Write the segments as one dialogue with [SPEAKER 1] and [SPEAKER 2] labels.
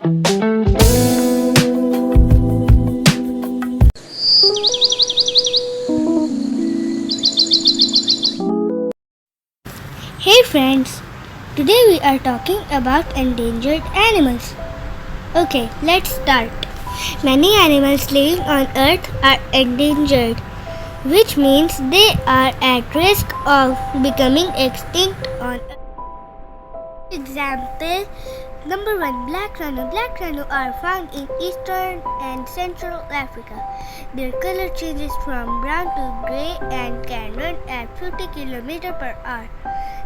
[SPEAKER 1] Hey friends, today we are talking about endangered animals. Okay, let's start. Many animals living on earth are endangered, which means they are at risk of becoming extinct on earth. Example number 1, black rhino. Black rhino are found in eastern and central Africa. Their color changes from brown to gray and can run at 50 km per hour.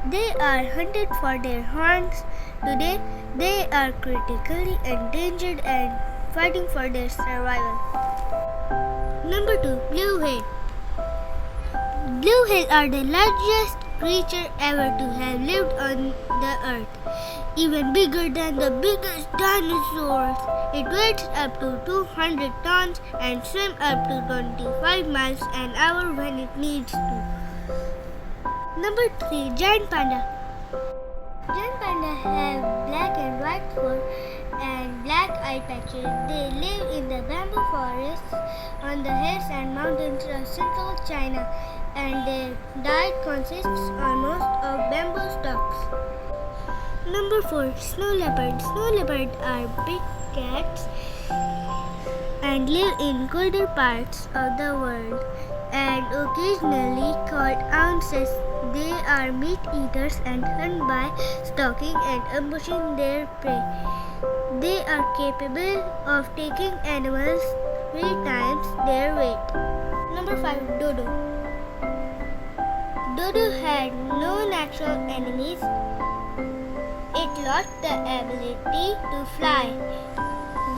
[SPEAKER 1] They are hunted for their horns. Today, they are critically endangered and fighting for their survival. Number 2, blue whale. Blue whale are the largest creature ever to have lived on the earth, even bigger than the biggest dinosaurs. It weighs up to 200 tons and swims up to 25 miles an hour when it needs to. Number 3, giant panda. Giant panda have black and white fur and black eye patches. They live in the bamboo forests on the hills and mountains of central China, and their diet consists almost of bamboo stalks. Number 4, snow leopard. Snow leopards are big cats and live in colder parts of the world and occasionally called ounces. They are meat eaters and hunt by stalking and ambushing their prey. They are capable of taking animals 3 times their weight. Number 5, dodo. Dodo had no natural enemies. It lost the ability to fly.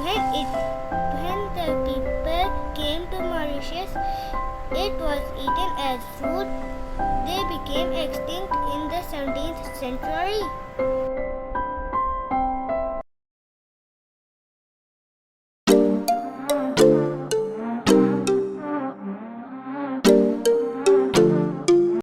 [SPEAKER 1] When the people came to Mauritius, it was eaten as food. They became extinct in the 17th century.